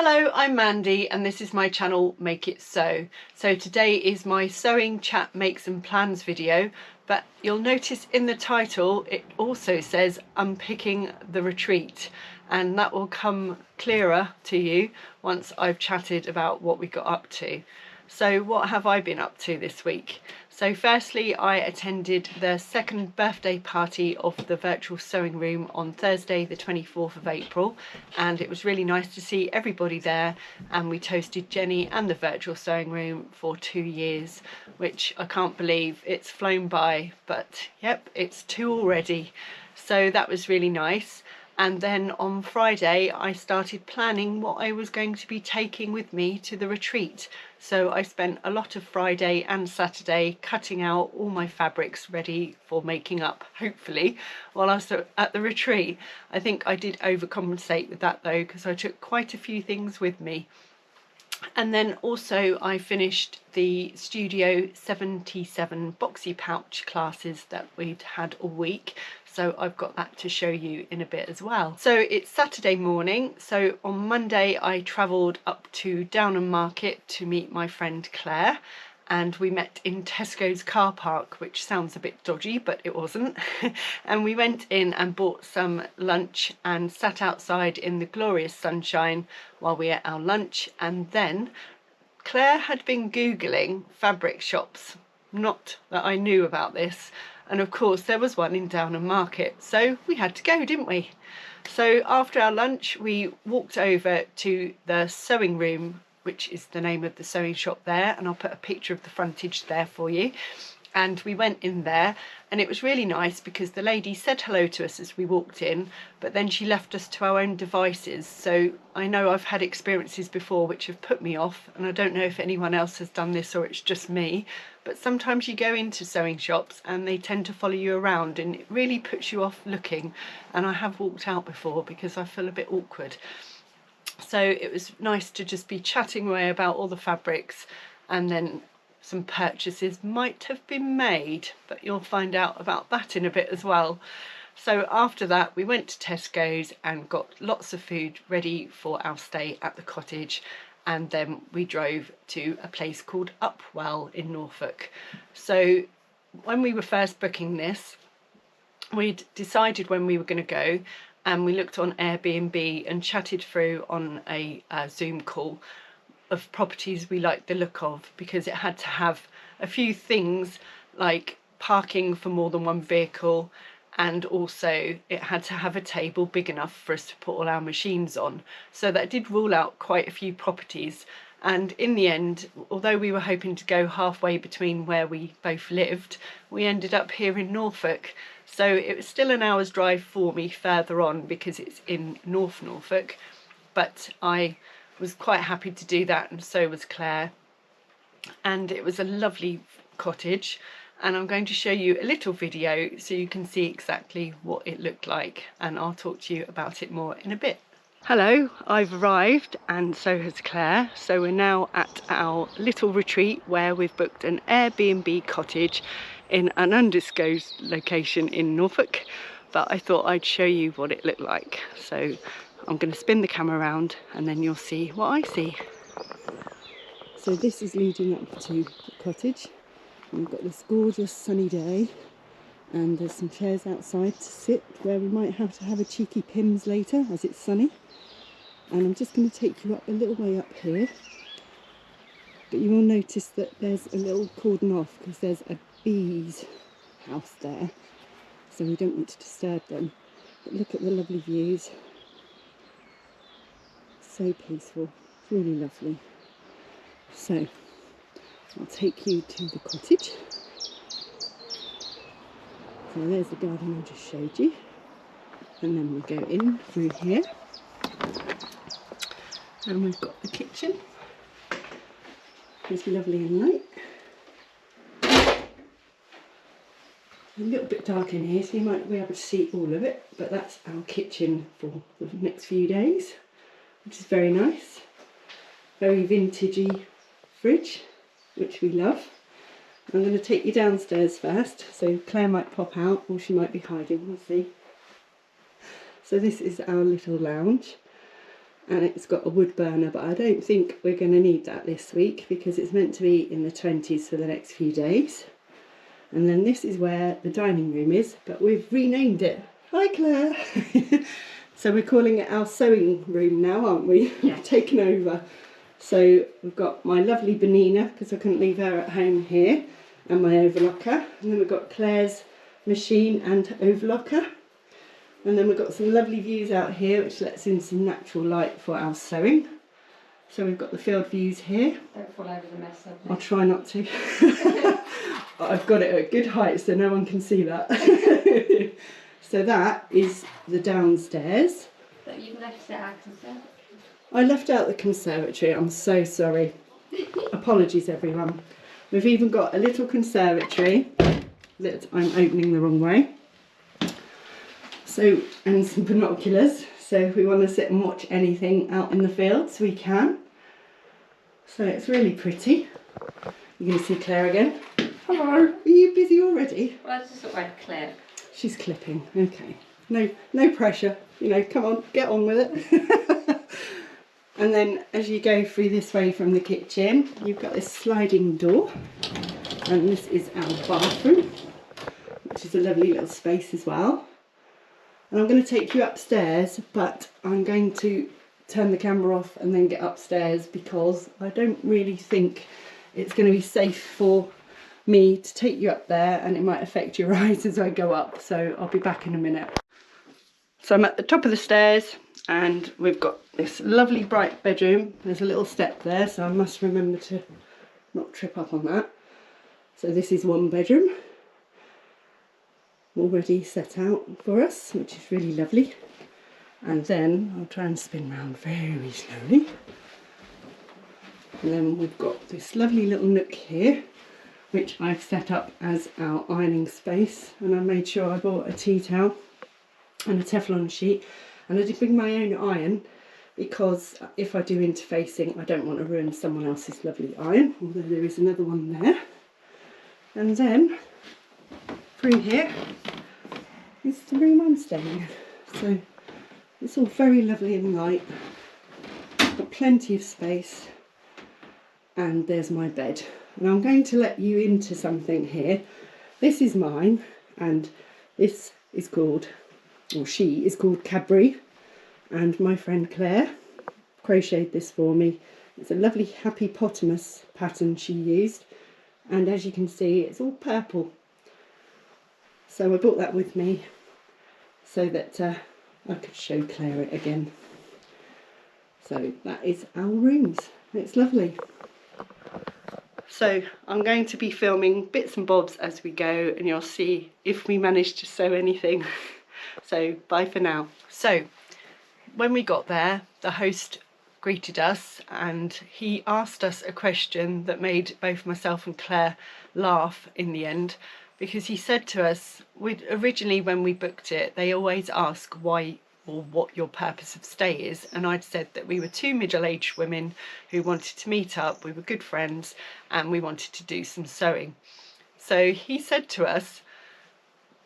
Hello, I'm Mandy and this is my channel Make It Sew. So today is my sewing chat makes and plans video, but you'll notice in the title it also says Unpicking the Retreat, and that will come clearer to you once I've chatted about what we got up to. So what have I been up to this week? So firstly, I attended the second birthday party of the virtual sewing room on Thursday the 24th of April, and it was really nice to see everybody there, and we toasted Jenny and the virtual sewing room for 2 years, which I can't believe it's flown by, but yep, it's 2 already. So that was really nice. And then on Friday I started planning what I was going to be taking with me to the retreat. So I spent a lot of Friday and Saturday cutting out all my fabrics ready for making up, hopefully, while I was at the retreat. I think I did overcompensate with that though, because I took quite a few things with me. And then also I finished the Studio 77 Boxy pouch classes that we'd had all week. So I've got that to show you in a bit as well. So it's Saturday morning. So on Monday I travelled up to Downham Market to meet my friend Clare. And we met in Tesco's car park, which sounds a bit dodgy, but it wasn't. And we went in and bought some lunch and sat outside in the glorious sunshine while we ate our lunch. And then Claire had been Googling fabric shops. Not that I knew about this. And of course there was one in Downham Market. So we had to go, didn't we? So after our lunch, we walked over to the sewing room, which is the name of the sewing shop there, and I'll put a picture of the frontage there for you. And we went in there, and it was really nice because the lady said hello to us as we walked in, but then she left us to our own devices. So I know I've had experiences before which have put me off, and I don't know if anyone else has done this or it's just me, but sometimes you go into sewing shops and they tend to follow you around and it really puts you off looking. And I have walked out before because I feel a bit awkward. So it was nice to just be chatting away about all the fabrics, and then some purchases might have been made, but you'll find out about that in a bit as well. So after that we went to Tesco's and got lots of food ready for our stay at the cottage, and then we drove to a place called Upwell in Norfolk. So when we were first booking this, we'd decided when we were going to go, and we looked on Airbnb and chatted through on a Zoom call of properties we liked the look of, because it had to have a few things like parking for more than one vehicle, and also it had to have a table big enough for us to put all our machines on. So that did rule out quite a few properties, and in the end, although we were hoping to go halfway between where we both lived, we ended up here in Norfolk. So it was still an hour's drive for me further on because it's in North Norfolk, but I was quite happy to do that, and so was Claire. And it was a lovely cottage, and I'm going to show you a little video so you can see exactly what it looked like, and I'll talk to you about it more in a bit. Hello, I've arrived and so has Claire. So we're now at our little retreat where we've booked an Airbnb cottage in an undisclosed location in Norfolk, but I thought I'd show you what it looked like. So I'm going to spin the camera around and then you'll see what I see. So this is leading up to the cottage. We've got this gorgeous sunny day, and there's some chairs outside to sit where we might have to have a cheeky Pims later as it's sunny. And I'm just going to take you up a little way up here, but you will notice that there's a little cordon off because there's a bee's house there, so we don't want to disturb them. But look at the lovely views, so peaceful, really lovely. So I'll take you to the cottage. So there's the garden I just showed you, and then we go in through here, and we've got the kitchen. It's lovely and light. A little bit dark in here, so you might be able to see all of it, but that's our kitchen for the next few days, which is very nice. Very vintagey fridge, which we love. I'm going to take you downstairs first, so Claire might pop out or she might be hiding, we'll see. So this is our little lounge. and it's got a wood burner, but I don't think we're going to need that this week because it's meant to be in the 20s for the next few days. And then this is where the dining room is, but we've renamed it. Hi Claire! So we're calling it our sewing room now, aren't we? Yeah. We've taken over. So we've got my lovely Benina, because I couldn't leave her at home here, and my overlocker. And then we've got Claire's machine and overlocker. And then we've got some lovely views out here, which lets in some natural light for our sewing. So we've got the field views here. Don't fall over the mess up. I'll try not to. I've got it at good height so no one can see that. So that is the downstairs. But you've left it out conservatory. I left out the conservatory, I'm so sorry. Apologies everyone. We've even got a little conservatory that I'm opening the wrong way. So, and some binoculars. So if we want to sit and watch anything out in the fields, we can. So it's really pretty. You're going to see Claire again. Hello, are you busy already? Well, I just look like Claire. She's clipping, okay. No pressure, you know, come on, get on with it. And then as you go through this way from the kitchen, you've got this sliding door. And this is our bathroom, which is a lovely little space as well. And I'm going to take you upstairs, but I'm going to turn the camera off and then get upstairs because I don't really think it's going to be safe for me to take you up there, and it might affect your eyes as I go up. So I'll be back in a minute. So I'm at the top of the stairs and we've got this lovely bright bedroom. There's a little step there, so I must remember to not trip up on that. So this is one bedroom already set out for us, which is really lovely. And then I'll try and spin round very slowly. And then we've got this lovely little nook here, which I've set up as our ironing space. And I made sure I bought a tea towel and a Teflon sheet. And I did bring my own iron because if I do interfacing, I don't want to ruin someone else's lovely iron, although there is another one there. And then through here is the room I'm staying in. So it's all very lovely and light. Got plenty of space. And there's my bed. And I'm going to let you into something here. This is mine, and this is called, or she is called Cadbury, and my friend Claire crocheted this for me. It's a lovely happy Pyjamas pattern she used, and as you can see it's all purple. So I brought that with me so that I could show Claire it again. So that is our rooms. It's lovely. So I'm going to be filming bits and bobs as we go, and you'll see if we manage to sew anything. So bye for now. So when we got there, the host greeted us and he asked us a question that made both myself and Claire laugh in the end, because he said to us, originally when we booked it, they always ask why or what your purpose of stay is, and I'd said that we were two middle-aged women who wanted to meet up, we were good friends and we wanted to do some sewing. So he said to us,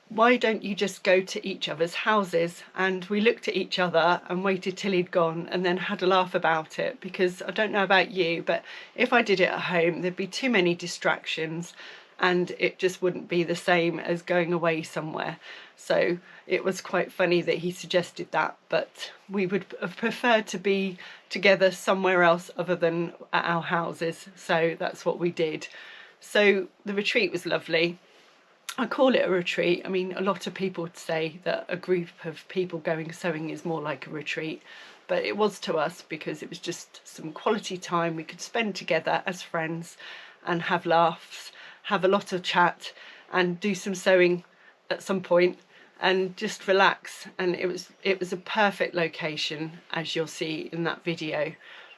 why don't you just go to each other's houses? And we looked at each other and waited till he'd gone and then had a laugh about it, because I don't know about you, but if I did it at home there'd be too many distractions and it just wouldn't be the same as going away somewhere. So it was quite funny that he suggested that, but we would have preferred to be together somewhere else other than at our houses, so that's what we did. So the retreat was lovely. I call it a retreat. I mean, a lot of people would say that a group of people going sewing is more like a retreat, but it was to us because it was just some quality time we could spend together as friends and have laughs, have a lot of chat and do some sewing at some point and just relax. And it was a perfect location, as you'll see in that video.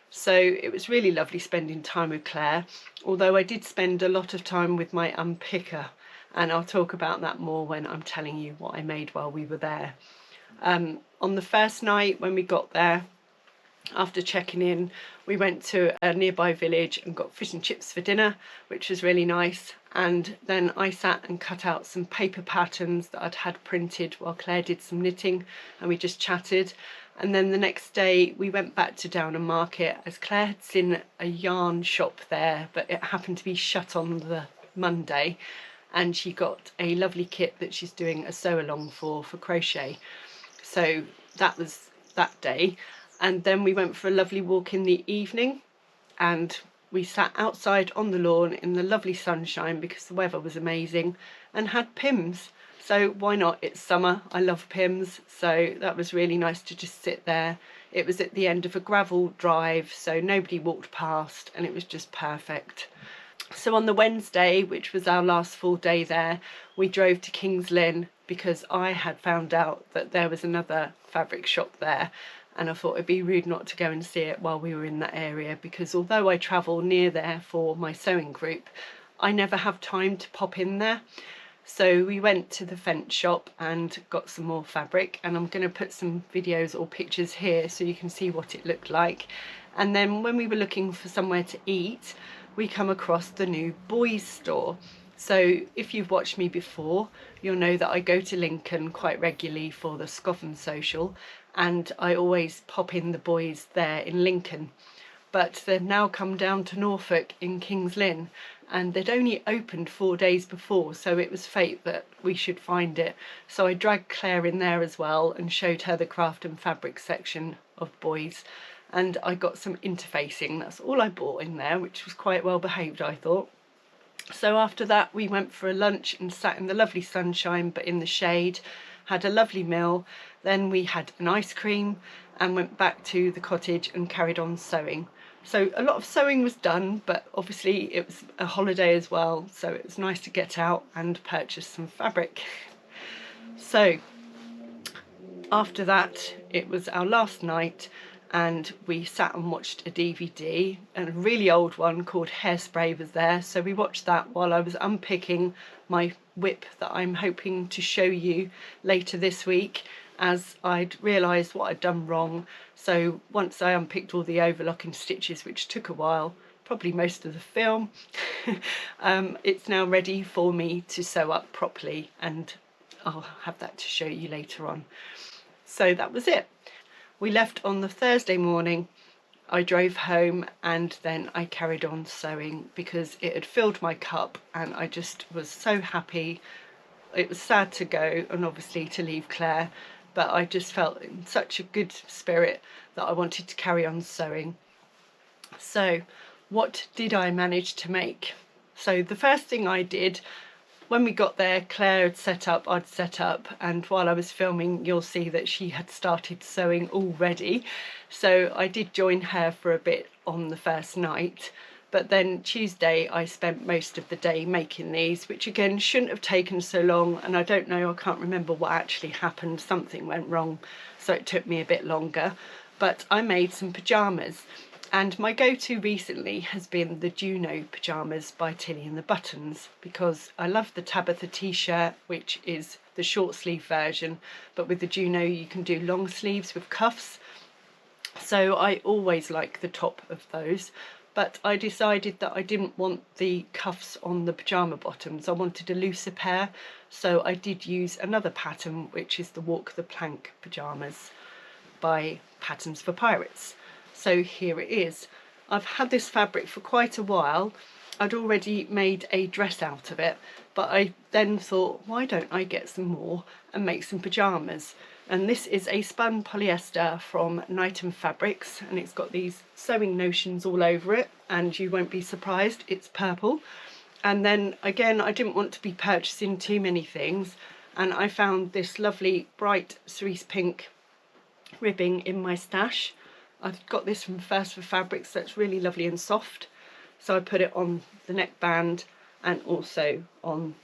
So it was really lovely spending time with Claire, although I did spend a lot of time with my unpicker, and I'll talk about that more when I'm telling you what I made while we were there. On the first night when we got there, After checking in, we went to a nearby village and got fish and chips for dinner, which was really nice. And then I sat and cut out some paper patterns that I'd had printed while Claire did some knitting, and we just chatted. And then the next day we went back to Downham Market, as Claire had seen a yarn shop there, but it happened to be shut on the Monday, and she got a lovely kit that she's doing a sew along for crochet. So that was that day. And then we went for a lovely walk in the evening, and we sat outside on the lawn in the lovely sunshine because the weather was amazing, and had Pims. So why not? It's summer. I love Pims. So that was really nice to just sit there. It was at the end of a gravel drive, so nobody walked past, and it was just perfect. So on the Wednesday, which was our last full day there, we drove to King's Lynn because I had found out that there was another fabric shop there, and I thought it'd be rude not to go and see it while we were in that area, because although I travel near there for my sewing group, I never have time to pop in there. So we went to the Fent shop and got some more fabric, and I'm going to put some videos or pictures here so you can see what it looked like. And then when we were looking for somewhere to eat, we come across the new boys store. So if you've watched me before, you'll know that I go to Lincoln quite regularly for the Scoffham social, and I always pop in the boys there in Lincoln. But they've now come down to Norfolk in King's Lynn, and they'd only opened 4 days before, so it was fate that we should find it. So I dragged Claire in there as well and showed her the craft and fabric section of boys, and I got some interfacing. That's all I bought in there, which was quite well behaved, I thought. So after that we went for a lunch and sat in the lovely sunshine but in the shade, had a lovely meal, then we had an ice cream and went back to the cottage and carried on sewing. So a lot of sewing was done, but obviously it was a holiday as well, so it was nice to get out and purchase some fabric. So after that it was our last night, and we sat and watched a DVD, and a really old one called Hairspray was there, so we watched that while I was unpicking my whip that I'm hoping to show you later this week, as I'd realised what I'd done wrong. So once I unpicked all the overlocking stitches, which took a while, probably most of the film, it's now ready for me to sew up properly, and I'll have that to show you later on. So that was it. We left on the Thursday morning. I drove home and then I carried on sewing because it had filled my cup, and I just was so happy. It was sad to go and obviously to leave Claire, but I just felt in such a good spirit that I wanted to carry on sewing. So what did I manage to make? So the first thing I did, when we got there, Claire had set up, I'd set up, and while I was filming you'll see that she had started sewing already. So I did join her for a bit on the first night, but then Tuesday I spent most of the day making these, which again shouldn't have taken so long, and I don't know, I can't remember what actually happened. Something went wrong, so it took me a bit longer. But I made some pyjamas. And my go-to recently has been the Juno Pyjamas by Tilly and the Buttons, because I love the Tabitha t-shirt, which is the short sleeve version, but with the Juno you can do long sleeves with cuffs. So I always like the top of those, but I decided that I didn't want the cuffs on the pyjama bottoms. I wanted a looser pair, so I did use another pattern, which is the Walk the Plank Pyjamas by Patterns for Pirates. So here it is. I've had this fabric for quite a while. I'd already made a dress out of it, but I then thought, why don't I get some more and make some pyjamas? And this is a spun polyester from Nightham Fabrics, and it's got these sewing notions all over it, and you won't be surprised, it's purple. And then again, I didn't want to be purchasing too many things, and I found this lovely bright cerise pink ribbing in my stash. I've got this from First for Fabrics, so it's really lovely and soft. So I put it on the neckband and also on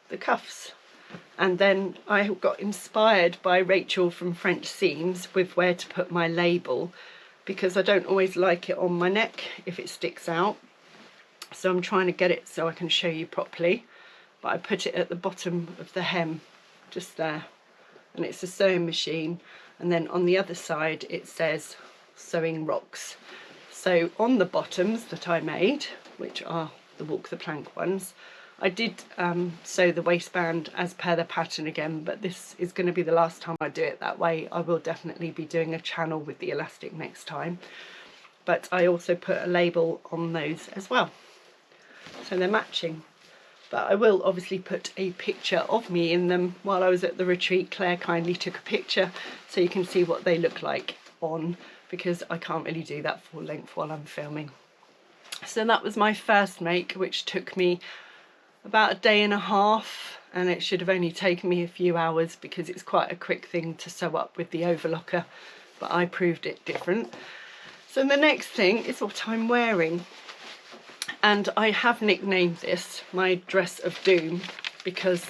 the cuffs. And then I got inspired by Rachael from French Seams with where to put my label, because I don't always like it on my neck if it sticks out. So I'm trying to get it so I can show you properly. But I put it at the bottom of the hem, just there. And it's a sewing machine. And then on the other side it says sewing rocks. So on the bottoms that I made, which are the walk the plank ones, I did sew the waistband as per the pattern again, but this is going to be the last time I do it that way. I will definitely be doing a channel with the elastic next time, but I also put a label on those as well, so they're matching. But I will obviously put a picture of me in them. While I was at the retreat, Claire kindly took a picture so you can see what they look like on, because I can't really do that full length while I'm filming. So that was my first make, which took me about a day and a half, and it should have only taken me a few hours because it's quite a quick thing to sew up with the overlocker, but I proved it different. So the next thing is what I'm wearing, and I have nicknamed this my dress of doom because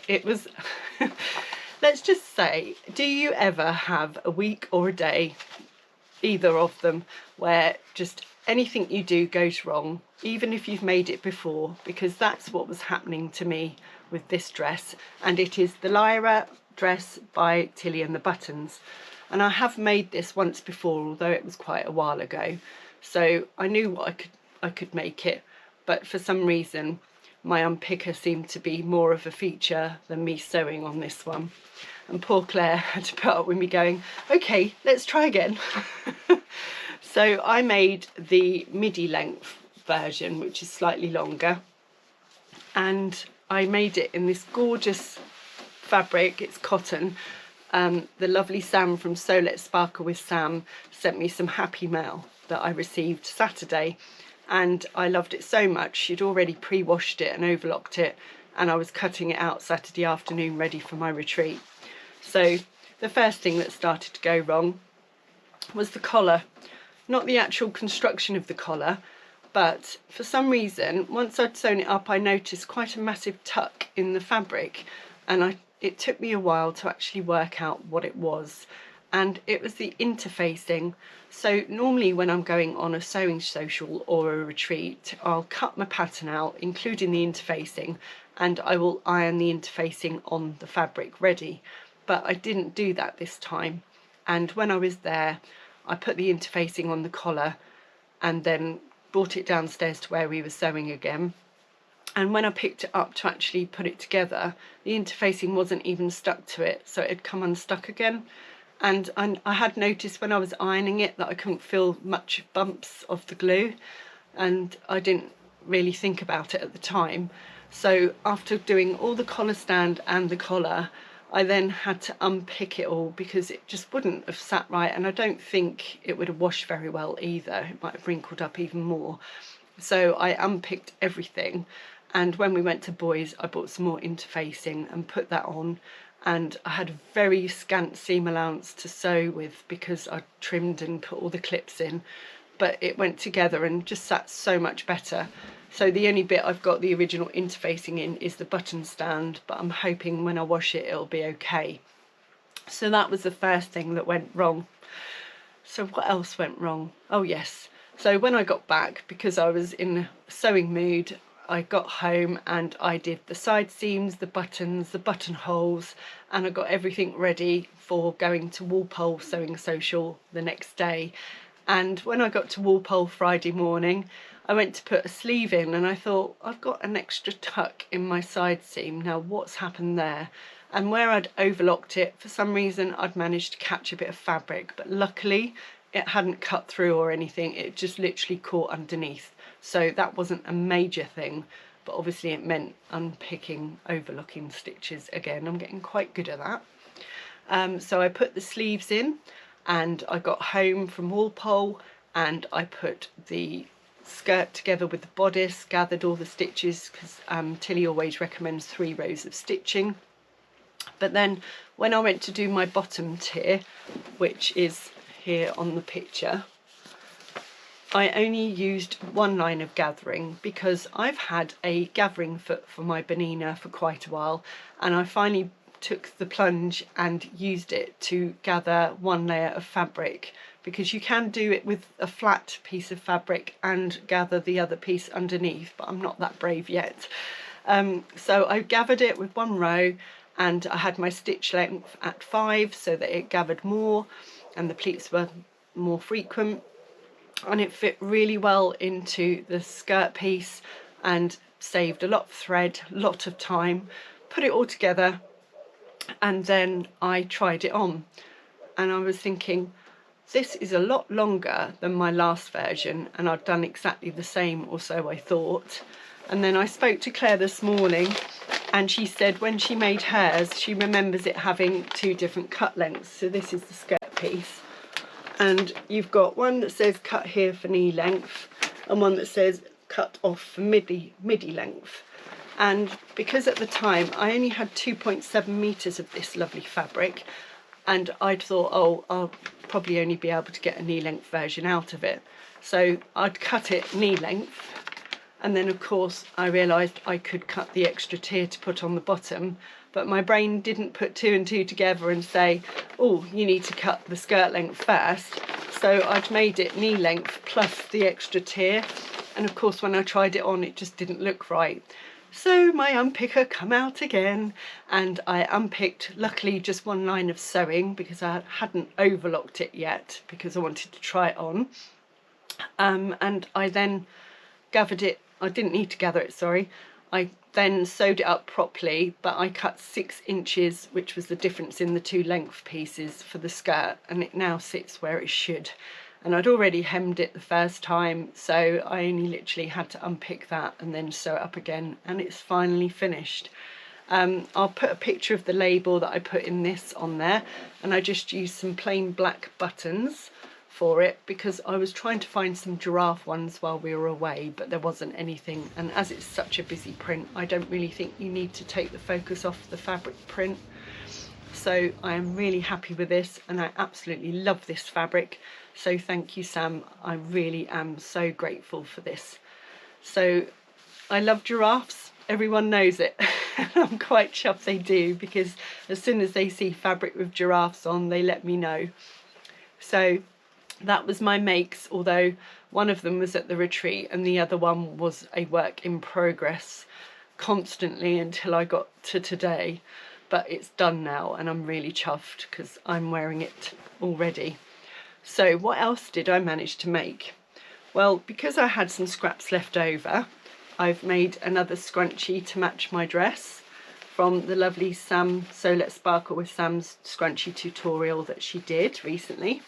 it was let's just say, do you ever have a week or a day, either of them, where just anything you do goes wrong, even if you've made it before? Because that's what was happening to me with this dress, and it is the Lyra dress by Tilly and the Buttons. And I have made this once before, although it was quite a while ago, so I knew what I could make it, but for some reason my unpicker seemed to be more of a feature than me sewing on this one. And poor Claire had to put up with me going, okay, let's try again. So I made the midi length version, which is slightly longer, and I made it in this gorgeous fabric. It's cotton. The lovely Sam from So Let's Sparkle with Sam sent me some happy mail that I received Saturday, and I loved it so much. She'd already pre-washed it and overlocked it, and I was cutting it out Saturday afternoon ready for my retreat. So the first thing that started to go wrong was the collar. Not the actual construction of the collar, but for some reason, once I'd sewn it up, I noticed quite a massive tuck in the fabric, and it took me a while to actually work out what it was, and it was the interfacing. So normally when I'm going on a sewing social or a retreat, I'll cut my pattern out, including the interfacing, and I will iron the interfacing on the fabric ready. But I didn't do that this time, and when I was there, I put the interfacing on the collar and then brought it downstairs to where we were sewing again. And when I picked it up to actually put it together, the interfacing wasn't even stuck to it, so it had come unstuck again. And I had noticed when I was ironing it that I couldn't feel much bumps of the glue, and I didn't really think about it at the time. So after doing all the collar stand and the collar, I then had to unpick it all because it just wouldn't have sat right, and I don't think it would have washed very well either. It might have wrinkled up even more. So I unpicked everything, and when we went to Boys, I bought some more interfacing and put that on, and I had a very scant seam allowance to sew with because I trimmed and put all the clips in, but it went together and just sat so much better. So the only bit I've got the original interfacing in is the button stand, but I'm hoping when I wash it it'll be okay. So that was the first thing that went wrong. So what else went wrong? Oh yes, so when I got back, because I was in a sewing mood, I got home and I did the side seams, the buttons, the buttonholes, and I got everything ready for going to Walpole Sewing Social the next day. And when I got to Walpole Friday morning, I went to put a sleeve in, and I thought, I've got an extra tuck in my side seam. Now what's happened there? And where I'd overlocked it, for some reason I'd managed to catch a bit of fabric, but luckily it hadn't cut through or anything. It just literally caught underneath. So that wasn't a major thing, but obviously it meant unpicking, overlocking stitches again. I'm getting quite good at that. So I put the sleeves in, and I got home from Walpole and I put the skirt together with the bodice, gathered all the stitches because Tilly always recommends 3 rows of stitching. But then when I went to do my bottom tier, which is here on the picture, I only used 1 line of gathering because I've had a gathering foot for my Benina for quite a while, and I finally took the plunge and used it to gather 1 layer of fabric, because you can do it with a flat piece of fabric and gather the other piece underneath, but I'm not that brave yet. So I gathered it with 1 row, and I had my stitch length at 5 so that it gathered more, and the pleats were more frequent, and it fit really well into the skirt piece and saved a lot of thread, a lot of time. Put it all together, and then I tried it on, and I was thinking, this is a lot longer than my last version, and I'd done exactly the same, or so I thought. And then I spoke to Claire this morning, and she said when she made hers, she remembers it having 2 different cut lengths. So this is the skirt piece, and you've got one that says cut here for knee length, and one that says cut off for midi length. And because at the time I only had 2.7 meters of this lovely fabric, and I'd thought, oh, I'll probably only be able to get a knee length version out of it, so I'd cut it knee length. And then of course I realised I could cut the extra tier to put on the bottom, but my brain didn't put 2 and 2 together and say, oh, you need to cut the skirt length first. So I'd made it knee length plus the extra tier, and of course when I tried it on it just didn't look right. So my unpicker come out again, and I unpicked, luckily just 1 line of sewing because I hadn't overlocked it yet because I wanted to try it on. And I then gathered it, I didn't need to gather it, sorry. I then sewed it up properly, but I cut 6 inches, which was the difference in the 2 length pieces for the skirt, and it now sits where it should. And I'd already hemmed it the first time, so I only literally had to unpick that and then sew it up again, and it's finally finished. I'll put a picture of the label that I put in this on there, and I just used some plain black buttons for it because I was trying to find some giraffe ones while we were away, but there wasn't anything, and as it's such a busy print, I don't really think you need to take the focus off the fabric print. So I am really happy with this, and I absolutely love this fabric. So thank you, Sam. I really am so grateful for this. So I love giraffes. Everyone knows it. I'm quite chuffed they do, because as soon as they see fabric with giraffes on, they let me know. So that was my makes, although one of them was at the retreat and the other one was a work in progress constantly until I got to today. But it's done now, and I'm really chuffed because I'm wearing it already. So what else did I manage to make? Well, because I had some scraps left over, I've made another scrunchie to match my dress from the lovely Sam So Let's Sparkle with Sam's scrunchie tutorial that she did recently.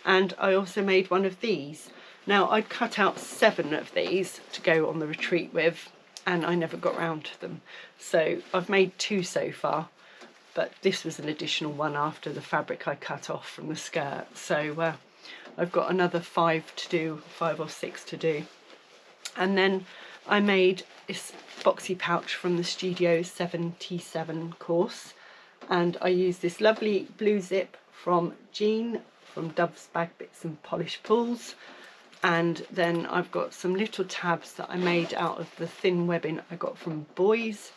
And I also made one of these. Now, I'd cut out 7 of these to go on the retreat with, and I never got round to them. So I've made 2 so far, but this was an additional one after the fabric I cut off from the skirt. So I've got another 5 to do, 5 or 6 to do. And then I made this boxy pouch from the Studio 77 course, and I used this lovely blue zip from Jean from Dove's Bag Bits and Polish Pulls, and then I've got some little tabs that I made out of the thin webbing I got from Boys,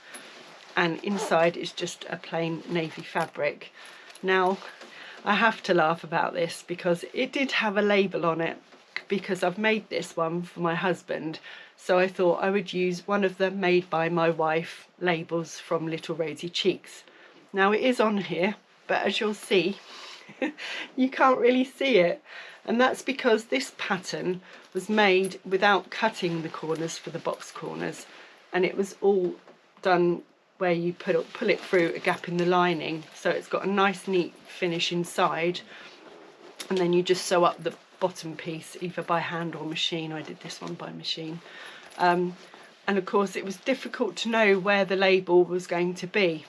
and inside is just a plain navy fabric. Now I have to laugh about this because it did have a label on it, because I've made this one for my husband, so I thought I would use one of the Made by My Wife labels from Little Rosy Cheeks. Now it is on here, but as you'll see you can't really see it, and that's because this pattern was made without cutting the corners for the box corners, and it was all done where you pull it through a gap in the lining, so it's got a nice neat finish inside, and then you just sew up the bottom piece either by hand or machine. I did this one by machine, and of course it was difficult to know where the label was going to be.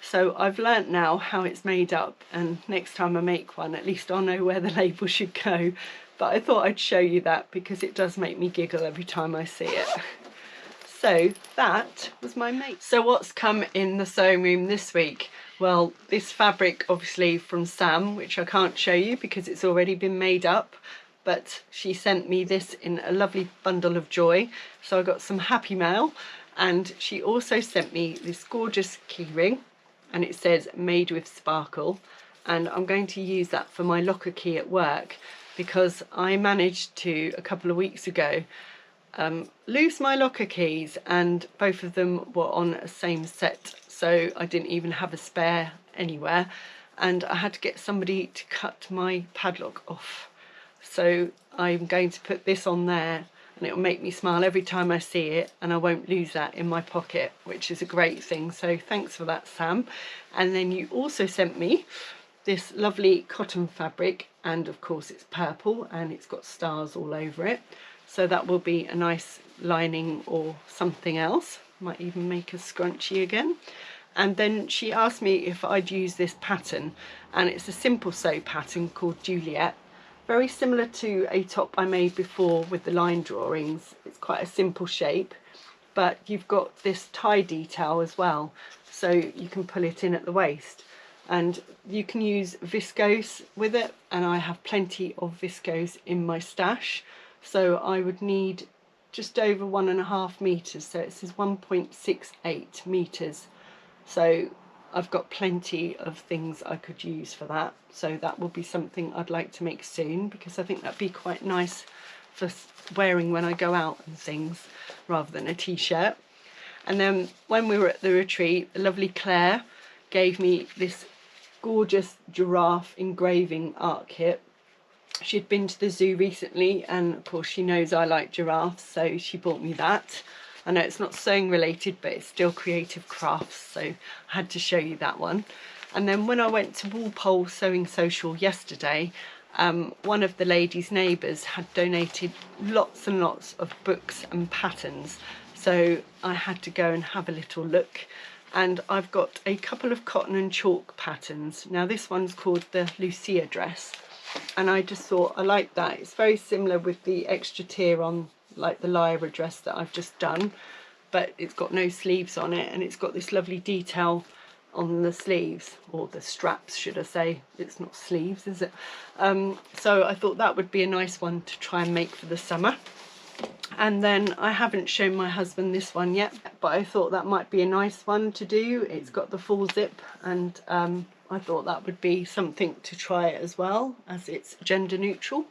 So I've learnt now how it's made up, and next time I make one, at least I'll know where the label should go. But I thought I'd show you that because it does make me giggle every time I see it. So that was my make. So what's come in the sewing room this week? Well, this fabric obviously from Sam, which I can't show you because it's already been made up, but she sent me this in a lovely bundle of joy. So I got some happy mail, and she also sent me this gorgeous keyring, and it says made with sparkle, and I'm going to use that for my locker key at work, because I managed to, a couple of weeks ago, lose my locker keys, and both of them were on a same set, so I didn't even have a spare anywhere, and I had to get somebody to cut my padlock off. So I'm going to put this on there, and it'll make me smile every time I see it, and I won't lose that in my pocket, which is a great thing. So thanks for that, Sam. And then you also sent me this lovely cotton fabric, and of course it's purple and it's got stars all over it. So that will be a nice lining or something else. Might even make a scrunchie again. And then she asked me if I'd use this pattern, and it's a simple sew pattern called Juliet. Very similar to a top I made before with the line drawings. It's quite a simple shape, but you've got this tie detail as well, so you can pull it in at the waist. And you can use viscose with it, and I have plenty of viscose in my stash. So I would need just over 1.5 meters, so it says 1.68 meters. So I've got plenty of things I could use for that. So that will be something I'd like to make soon, because I think that'd be quite nice for wearing when I go out and things, rather than a t-shirt. And then when we were at the retreat, the lovely Clare gave me this gorgeous giraffe engraving art kit. She'd been to the zoo recently, and of course she knows I like giraffes, so she bought me that. I know it's not sewing related, but it's still creative crafts, so I had to show you that one. And then when I went to Walpole Sewing Social yesterday, one of the ladies' neighbours had donated lots and lots of books and patterns, so I had to go and have a little look. And I've got a couple of cotton and chalk patterns. Now this one's called the Lucia dress, and I just thought I like that. It's very similar with the extra tier on, like the Lyra dress that I've just done, but it's got no sleeves on it, and it's got this lovely detail on the sleeves, or the straps should I say. It's not sleeves, is it? So I thought that would be a nice one to try and make for the summer. And then I haven't shown my husband this one yet, but I thought that might be a nice one to do. It's got the full zip, and I thought that would be something to try as well, as it's gender neutral,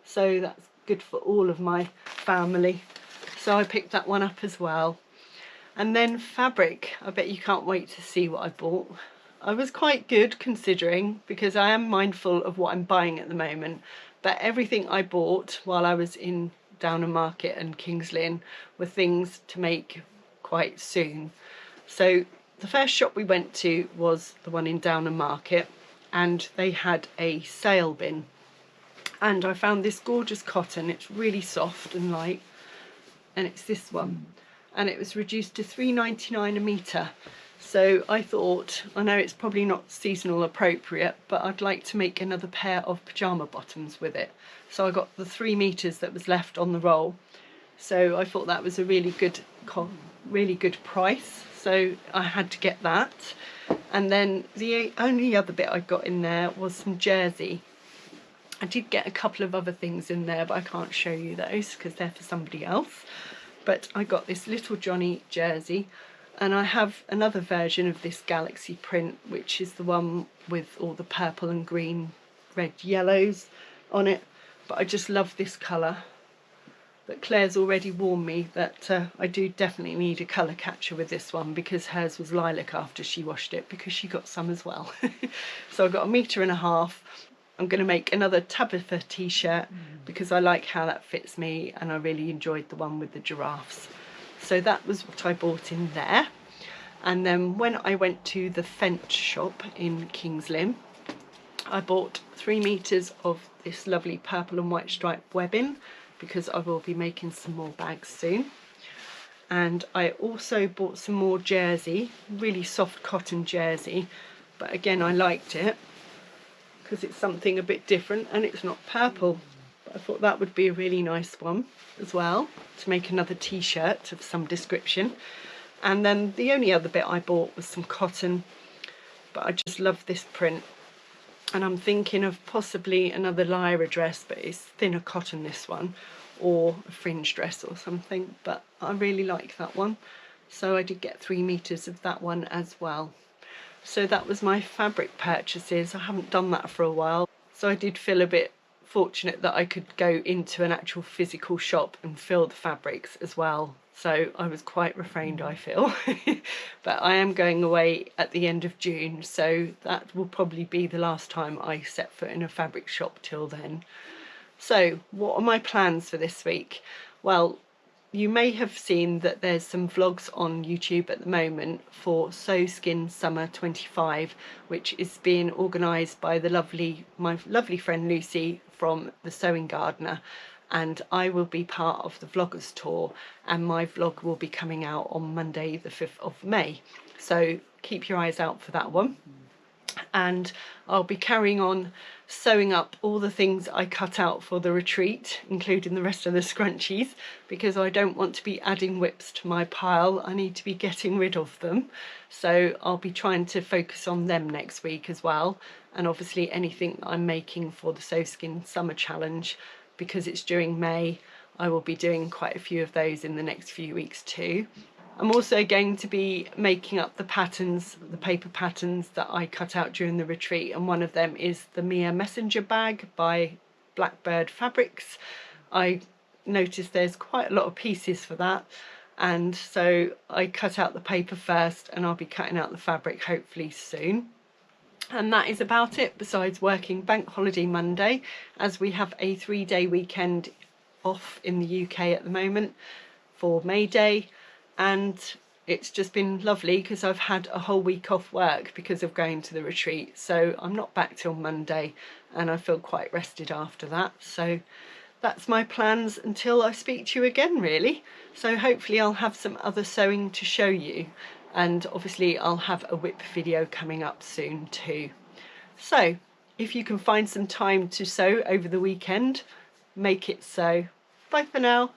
so that's good for all of my family. So I picked that one up as well. And then fabric, I bet you can't wait to see what I bought. I was quite good considering, because I am mindful of what I'm buying at the moment, but everything I bought while I was in Downham Market and King's Lynn were things to make quite soon. So the first shop we went to was the one in Downham Market, and they had a sale bin, and I found this gorgeous cotton. It's really soft and light, and it's this one, and it was reduced to £3.99 a metre. So I thought, I know it's probably not seasonal appropriate, but I'd like to make another pair of pyjama bottoms with it. So I got the 3 meters that was left on the roll. So I thought that was a really good price. So I had to get that. And then the only other bit I got in there was some jersey. I did get a couple of other things in there, but I can't show you those because they're for somebody else. But I got this little Johnny jersey, and I have another version of this galaxy print, which is the one with all the purple and green, red, yellows on it. But I just love this colour. But Claire's already warned me that I do definitely need a colour catcher with this one, because hers was lilac after she washed it, because she got some as well. So I got 1.5 meters. I'm going to make another Tabitha t-shirt because I like how that fits me, and I really enjoyed the one with the giraffes. So that was what I bought in there. And then when I went to the Fent shop in King's Lynn, I bought 3 meters of this lovely purple and white striped webbing, because I will be making some more bags soon. And I also bought some more jersey, really soft cotton jersey, but again I liked it because it's something a bit different and it's not purple. But I thought that would be a really nice one as well to make another t-shirt of some description. And then the only other bit I bought was some cotton, but I just love this print. And I'm thinking of possibly another Lyra dress, but it's thinner cotton, this one, or a fringe dress or something, but I really like that one. So I did get 3 meters of that one as well. So that was my fabric purchases. I haven't done that for a while, so I did feel a bit fortunate that I could go into an actual physical shop and feel the fabrics as well. So I was quite refrained, I feel. But I am going away at the end of June, so that will probably be the last time I set foot in a fabric shop till then. So what are my plans for this week? Well, you may have seen that there's some vlogs on YouTube at the moment for Sew Skin Summer 25, which is being organised by my lovely friend Lucy from the Sewing Gardener, and I will be part of the vloggers tour, and my vlog will be coming out on Monday the 5th of May, so keep your eyes out for that one. And I'll be carrying on sewing up all the things I cut out for the retreat, including the rest of the scrunchies, because I don't want to be adding whips to my pile. I need to be getting rid of them, so I'll be trying to focus on them next week as well. And obviously anything I'm making for the Sew Skin Summer Challenge, because it's during May, I will be doing quite a few of those in the next few weeks too. I'm also going to be making up the patterns, the paper patterns that I cut out during the retreat, and one of them is the Mia Messenger bag by Blackbird Fabrics. I noticed there's quite a lot of pieces for that, and so I cut out the paper first, and I'll be cutting out the fabric hopefully soon. And that is about it, besides working Bank Holiday Monday, as we have a 3-day weekend off in the UK at the moment for May Day. And it's just been lovely because I've had a whole week off work because of going to the retreat, so I'm not back till Monday, and I feel quite rested after that. So that's my plans until I speak to you again, really. So hopefully I'll have some other sewing to show you, and obviously I'll have a whip video coming up soon too. So if you can find some time to sew over the weekend, make it so. Bye for now.